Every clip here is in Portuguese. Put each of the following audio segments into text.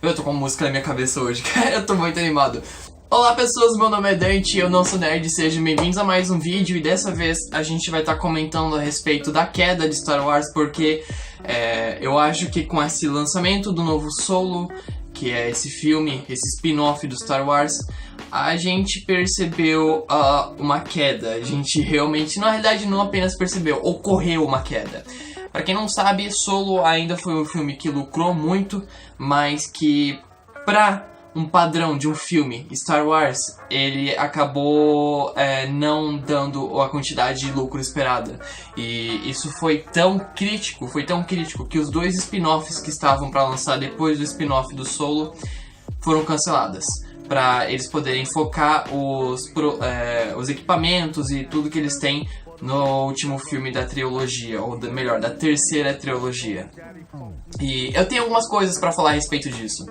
Eu tô com música na minha cabeça hoje, cara, eu tô muito animado. Olá pessoas, meu nome é Dante, eu não sou nerd, sejam bem-vindos a mais um vídeo. E dessa vez a gente vai estar comentando a respeito da queda de Star Wars, porque eu acho que com esse lançamento do novo Solo, que é esse filme, esse spin-off do Star Wars, a gente percebeu uma queda. A gente realmente, na realidade, não apenas percebeu, ocorreu uma queda. Pra quem não sabe, Solo ainda foi um filme que lucrou muito, mas que, pra um padrão de um filme, Star Wars, ele acabou não dando a quantidade de lucro esperada. E isso foi tão crítico que os dois spin-offs que estavam para lançar depois do spin-off do Solo foram canceladas, para eles poderem focar os equipamentos e tudo que eles têm no último filme da trilogia, ou melhor, da terceira trilogia. E eu tenho algumas coisas pra falar a respeito disso.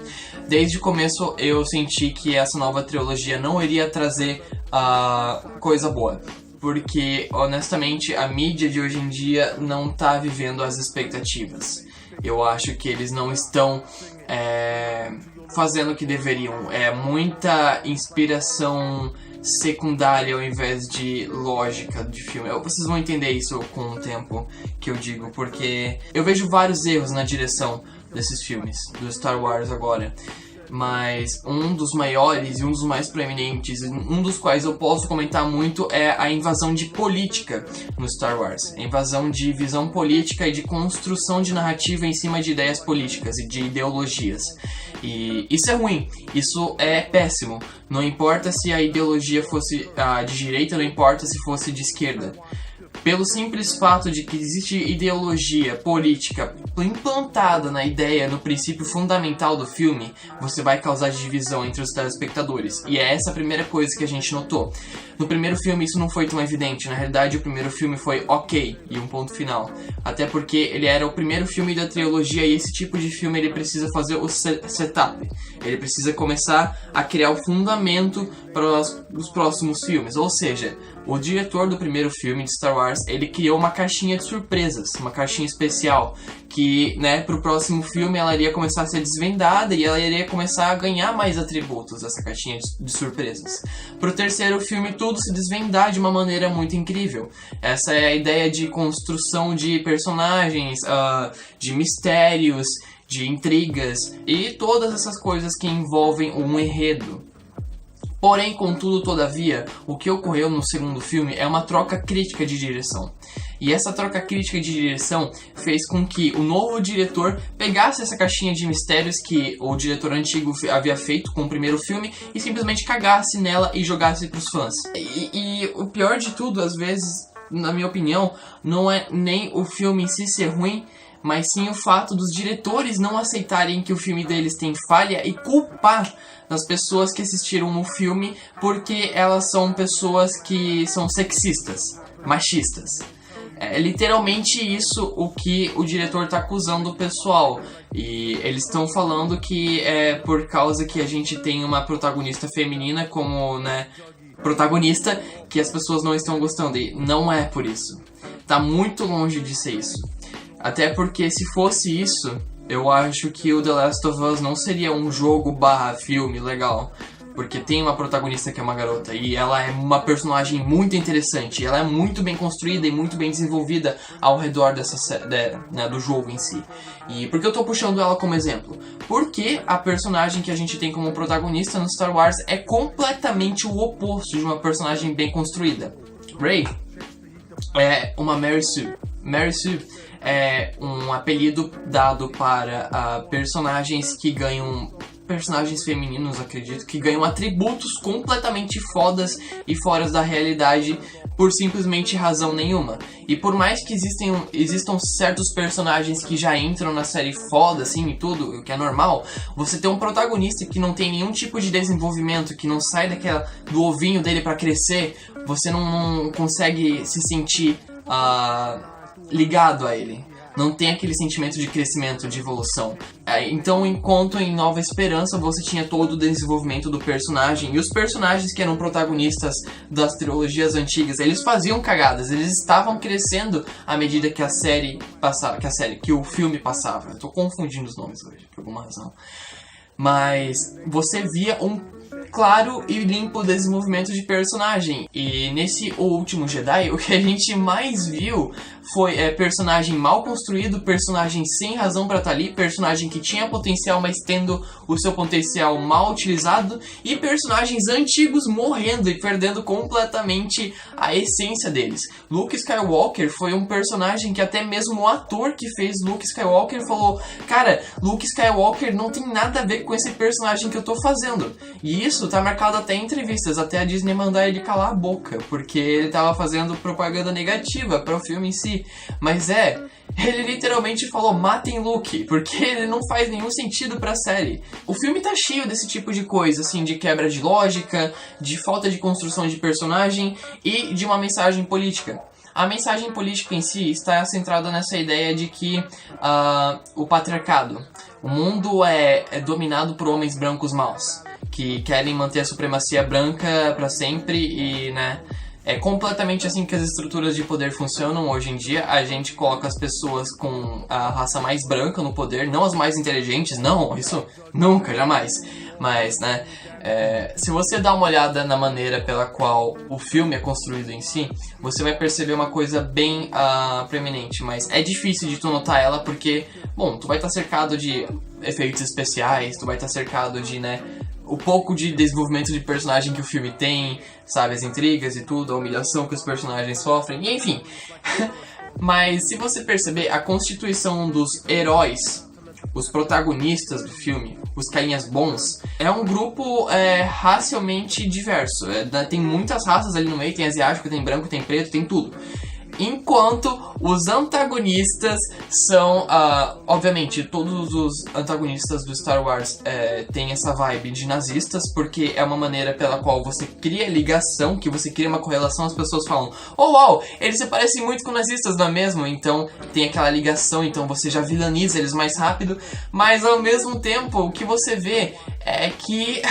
Desde o começo eu senti que essa nova trilogia não iria trazer coisa boa, porque honestamente a mídia de hoje em dia não tá vivendo as expectativas. Eu acho que eles não estão fazendo o que deveriam. É muita inspiração secundária ao invés de lógica de filme. Vocês vão entender isso com o tempo que eu digo, porque eu vejo vários erros na direção desses filmes, do Star Wars agora. Mas um dos maiores e um dos mais proeminentes, um dos quais eu posso comentar muito, é a invasão de política no Star Wars. A invasão de visão política e de construção de narrativa em cima de ideias políticas e de ideologias. E isso é ruim, isso é péssimo. Não importa se a ideologia fosse de direita, não importa se fosse de esquerda. Pelo simples fato de que existe ideologia política implantada na ideia, no princípio fundamental do filme, você vai causar divisão entre os telespectadores. E é essa a primeira coisa que a gente notou. No primeiro filme isso não foi tão evidente. Na realidade o primeiro filme foi ok, e um ponto final. Até porque ele era o primeiro filme da trilogia, e esse tipo de filme ele precisa fazer o setup. Ele precisa começar a criar o fundamento para os próximos filmes. Ou seja, o diretor do primeiro filme de Star Wars, ele criou uma caixinha de surpresas, uma caixinha especial, que, pro próximo filme ela iria começar a ser desvendada e ela iria começar a ganhar mais atributos, essa caixinha de surpresas. Pro terceiro filme tudo se desvendar de uma maneira muito incrível. Essa é a ideia de construção de personagens, de mistérios, de intrigas e todas essas coisas que envolvem um enredo. Porém, contudo, todavia, o que ocorreu no segundo filme é uma troca crítica de direção. E essa troca crítica de direção fez com que o novo diretor pegasse essa caixinha de mistérios que o diretor antigo havia feito com o primeiro filme e simplesmente cagasse nela e jogasse pros fãs. E o pior de tudo, às vezes, na minha opinião, não é nem o filme em si ser ruim, mas sim o fato dos diretores não aceitarem que o filme deles tem falha e culpar as pessoas que assistiram o filme porque elas são pessoas que são sexistas, machistas. É literalmente isso o que o diretor está acusando o pessoal. E eles estão falando que é por causa que a gente tem uma protagonista feminina como, protagonista, que as pessoas não estão gostando. E não é por isso. Tá muito longe de ser isso. Até porque se fosse isso, eu acho que o The Last of Us não seria um jogo / filme legal. Porque tem uma protagonista que é uma garota e ela é uma personagem muito interessante. Ela é muito bem construída e muito bem desenvolvida ao redor do jogo em si. E por que eu tô puxando ela como exemplo? Porque a personagem que a gente tem como protagonista no Star Wars é completamente o oposto de uma personagem bem construída. Rey é uma Mary Sue. Mary Sue é um apelido dado para personagens que ganham... personagens femininos, acredito, que ganham atributos completamente fodas e fora da realidade por simplesmente razão nenhuma. E por mais que existam certos personagens que já entram na série foda, assim, e tudo, o que é normal, você ter um protagonista que não tem nenhum tipo de desenvolvimento, que não sai do ovinho dele pra crescer, você não consegue se sentir ligado a ele. não tem aquele sentimento de crescimento, de evolução. Então, enquanto em Nova Esperança você tinha todo o desenvolvimento do personagem, e os personagens que eram protagonistas das trilogias antigas, eles faziam cagadas, eles estavam crescendo à medida que a série passava, que o filme passava. Eu tô confundindo os nomes hoje, por alguma razão. Mas você via um claro e limpo desenvolvimento de personagem. E nesse O Último Jedi, o que a gente mais viu foi personagem mal construído, personagem sem razão pra estar ali, personagem que tinha potencial, mas tendo o seu potencial mal utilizado, e personagens antigos morrendo e perdendo completamente a essência deles. Luke Skywalker foi um personagem que até mesmo o ator que fez Luke Skywalker falou: cara, Luke Skywalker não tem nada a ver com esse personagem que eu tô fazendo. E isso tá marcado até em entrevistas, até a Disney mandar ele calar a boca, porque ele tava fazendo propaganda negativa para o filme em si. Mas ele literalmente falou: matem Luke, porque ele não faz nenhum sentido pra série. O filme tá cheio desse tipo de coisa, assim, de quebra de lógica, de falta de construção de personagem e de uma mensagem política. A mensagem política em si está centrada nessa ideia de que o patriarcado, o mundo é dominado por homens brancos maus, que querem manter a supremacia branca pra sempre e, né, é completamente assim que as estruturas de poder funcionam hoje em dia. A gente coloca as pessoas com a raça mais branca no poder, não as mais inteligentes, não, isso nunca, jamais. Mas, né, se você dá uma olhada na maneira pela qual o filme é construído em si, você vai perceber uma coisa bem preeminente, mas é difícil de tu notar ela porque, bom, tu vai estar cercado de efeitos especiais, tu vai estar cercado de, né, o pouco de desenvolvimento de personagem que o filme tem, sabe, as intrigas e tudo, a humilhação que os personagens sofrem, e enfim. Mas se você perceber, a constituição dos heróis, os protagonistas do filme, os carinhas bons, é um grupo racialmente diverso. Tem muitas raças ali no meio, tem asiático, tem branco, tem preto, tem tudo. Enquanto os antagonistas são, obviamente, todos os antagonistas do Star Wars têm essa vibe de nazistas, porque é uma maneira pela qual você cria ligação, que você cria uma correlação, as pessoas falam: oh, uau, eles se parecem muito com nazistas, não é mesmo? Então tem aquela ligação, então você já vilaniza eles mais rápido, mas ao mesmo tempo o que você vê é que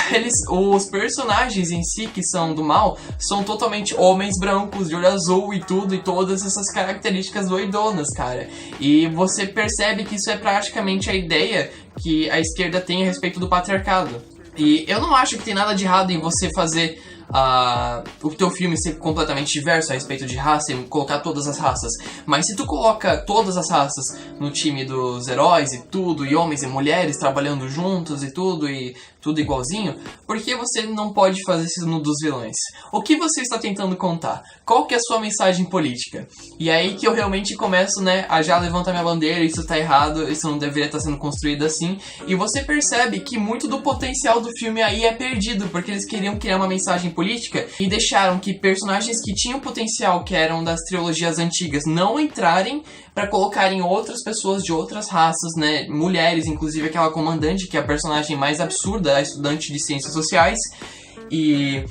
os personagens em si, que são do mal, são totalmente homens brancos, de olho azul e tudo, e todas essas características doidonas, cara. E você percebe que isso é praticamente a ideia que a esquerda tem a respeito do patriarcado. E eu não acho que tem nada de errado em você fazer o teu filme ser completamente diverso a respeito de raça e colocar todas as raças. Mas se tu coloca todas as raças no time dos heróis e tudo, e homens e mulheres trabalhando juntos e tudo igualzinho, por que você não pode fazer isso no dos vilões? O que você está tentando contar? Qual que é a sua mensagem política? E aí que eu realmente começo, né, a já levantar minha bandeira: isso tá errado, isso não deveria estar sendo construído assim. E você percebe que muito do potencial do filme aí é perdido, porque eles queriam criar uma mensagem política e deixaram que personagens que tinham potencial, que eram das trilogias antigas, não entrarem para colocarem outras pessoas de outras raças, né, mulheres, inclusive aquela comandante, que é a personagem mais absurda, a estudante de ciências sociais. E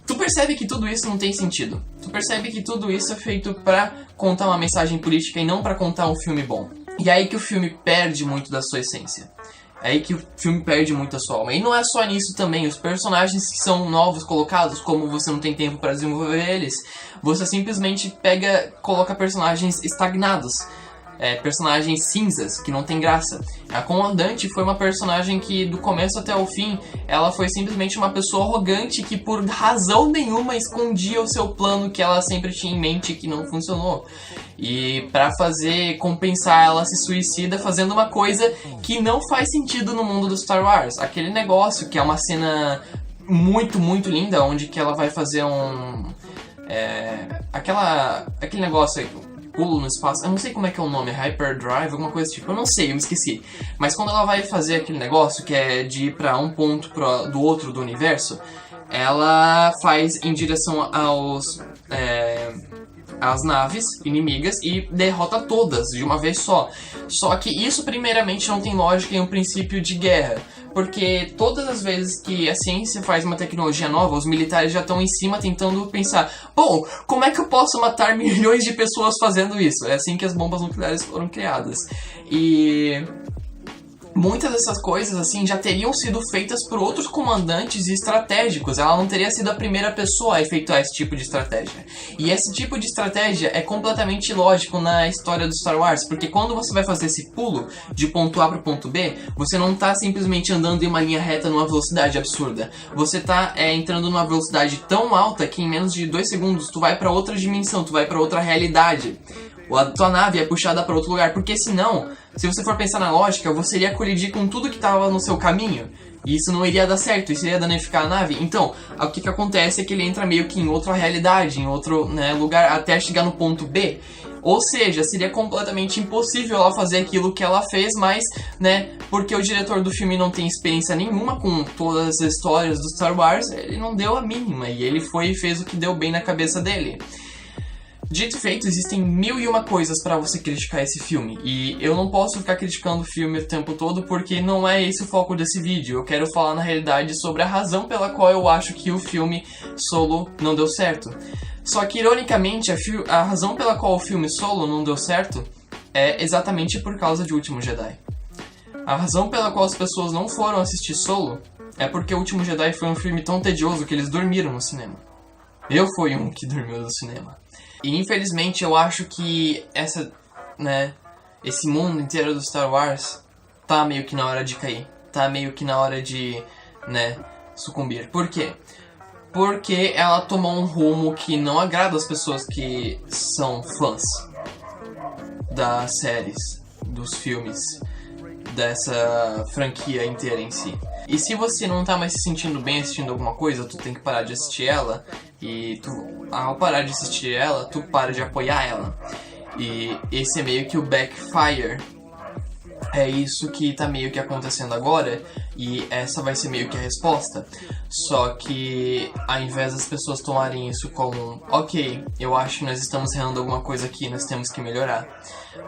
tu percebe que tudo isso não tem sentido. Tu percebe que tudo isso é feito pra contar uma mensagem política e não pra contar um filme bom. E é aí que o filme perde muito da sua essência. É aí que o filme perde muito a sua alma. E não é só nisso também. Os personagens que são novos colocados, como você não tem tempo para desenvolver eles, você simplesmente coloca personagens estagnados. Personagens cinzas, que não tem graça. A comandante foi uma personagem que, do começo até o fim, ela foi simplesmente uma pessoa arrogante que, por razão nenhuma, escondia o seu plano que ela sempre tinha em mente, que não funcionou. E pra compensar, ela se suicida fazendo uma coisa que não faz sentido no mundo do Star Wars. Aquele negócio que é uma cena muito, muito linda, onde que ela vai fazer aquele negócio aí, pulo no espaço, eu não sei como é que é o nome, Hyperdrive, alguma coisa tipo, eu não sei, eu me esqueci. Mas quando ela vai fazer aquele negócio que é de ir pra um ponto do outro do universo, ela faz em direção às naves inimigas e derrota todas de uma vez só. Só que isso primeiramente não tem lógica em um princípio de guerra, porque todas as vezes que a ciência faz uma tecnologia nova, os militares já estão em cima tentando pensar, bom, como é que eu posso matar milhões de pessoas fazendo isso? É assim que as bombas nucleares foram criadas. E muitas dessas coisas, assim, já teriam sido feitas por outros comandantes estratégicos. Ela não teria sido a primeira pessoa a efetuar esse tipo de estratégia. E esse tipo de estratégia é completamente ilógico na história do Star Wars, porque quando você vai fazer esse pulo de ponto A para o ponto B, você não está simplesmente andando em uma linha reta numa velocidade absurda. Você está entrando numa velocidade tão alta que em menos de 2 segundos tu vai para outra dimensão, tu vai para outra realidade. A tua nave é puxada para outro lugar, porque senão, se você for pensar na lógica, você iria colidir com tudo que estava no seu caminho, e isso não iria dar certo, isso iria danificar a nave. Então, o que acontece é que ele entra meio que em outra realidade, em outro lugar, até chegar no ponto B. Ou seja, seria completamente impossível ela fazer aquilo que ela fez, mas, porque o diretor do filme não tem experiência nenhuma com todas as histórias do Star Wars, ele não deu a mínima, e ele foi e fez o que deu bem na cabeça dele. Dito e feito, existem 1001 coisas pra você criticar esse filme, e eu não posso ficar criticando o filme o tempo todo porque não é esse o foco desse vídeo. Eu quero falar na realidade sobre a razão pela qual eu acho que o filme Solo não deu certo. Só que, ironicamente, a razão pela qual o filme Solo não deu certo é exatamente por causa de O Último Jedi. A razão pela qual as pessoas não foram assistir Solo é porque O Último Jedi foi um filme tão tedioso que eles dormiram no cinema. Eu fui um que dormiu no cinema. E infelizmente eu acho que esse mundo inteiro do Star Wars tá meio que na hora de cair. Tá meio que na hora de, sucumbir. Por quê? Porque ela tomou um rumo que não agrada as pessoas que são fãs das séries, dos filmes, dessa franquia inteira em si. E se você não tá mais se sentindo bem assistindo alguma coisa, tu tem que parar de assistir ela. E ao parar de assistir ela, tu para de apoiar ela. E esse é meio que o backfire. É isso que tá meio que acontecendo agora. E essa vai ser meio que a resposta. Só que ao invés das pessoas tomarem isso como ok, eu acho que nós estamos errando alguma coisa aqui, nós temos que melhorar.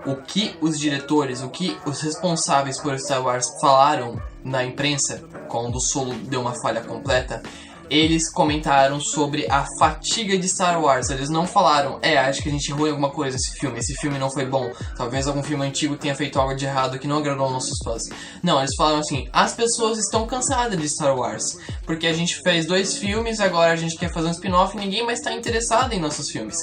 O que os diretores, o que os responsáveis por Star Wars falaram na imprensa, quando o Solo deu uma falha completa, eles comentaram sobre a fatiga de Star Wars. Eles não falaram, acho que a gente errou em alguma coisa esse filme não foi bom, talvez algum filme antigo tenha feito algo de errado que não agradou nossos fãs. Não, eles falaram assim, as pessoas estão cansadas de Star Wars, porque a gente fez 2 filmes, agora a gente quer fazer um spin-off e ninguém mais está interessado em nossos filmes.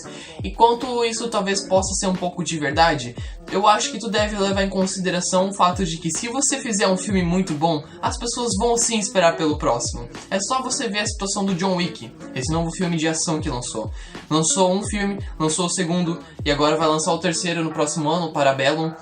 E quanto isso talvez possa ser um pouco de verdade, eu acho que tu deve levar em consideração o fato de que se você fizer um filme muito bom, as pessoas vão sim esperar pelo próximo. É só você ver a situação do John Wick, esse novo filme de ação que lançou. Lançou um filme, lançou o segundo, e agora vai lançar o terceiro no próximo ano, o Parabellum.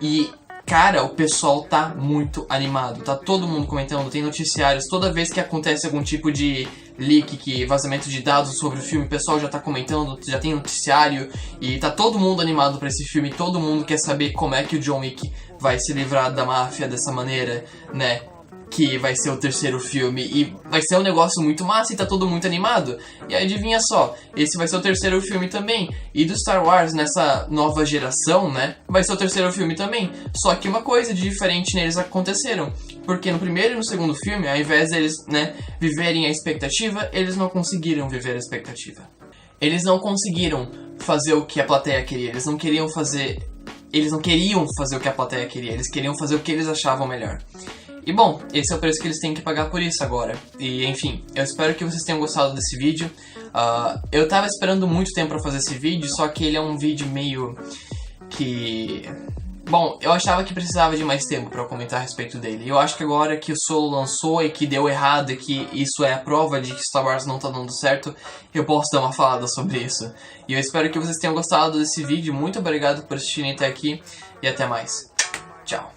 E, cara, o pessoal tá muito animado, tá todo mundo comentando, tem noticiários, toda vez que acontece algum tipo de leak, vazamento de dados sobre o filme, o pessoal já tá comentando, já tem noticiário, e tá todo mundo animado pra esse filme, todo mundo quer saber como é que o John Wick vai se livrar da máfia dessa maneira, que vai ser o terceiro filme, e vai ser um negócio muito massa e tá todo muito animado. E adivinha só, esse vai ser o terceiro filme também, e do Star Wars nessa nova geração, vai ser o terceiro filme também. Só que uma coisa de diferente neles aconteceram, porque no primeiro e no segundo filme, ao invés deles, viverem a expectativa, eles não conseguiram viver a expectativa. Eles não conseguiram fazer o que a plateia queria, eles não queriam fazer o que a plateia queria, eles queriam fazer o que eles achavam melhor. E bom, esse é o preço que eles têm que pagar por isso agora. E enfim, eu espero que vocês tenham gostado desse vídeo. Eu tava esperando muito tempo pra fazer esse vídeo, só que ele é um vídeo meio que... Bom, eu achava que precisava de mais tempo pra eu comentar a respeito dele. Eu acho que agora que o Solo lançou e que deu errado e que isso é a prova de que Star Wars não tá dando certo, eu posso dar uma falada sobre isso. E eu espero que vocês tenham gostado desse vídeo. Muito obrigado por assistirem até aqui e até mais. Tchau.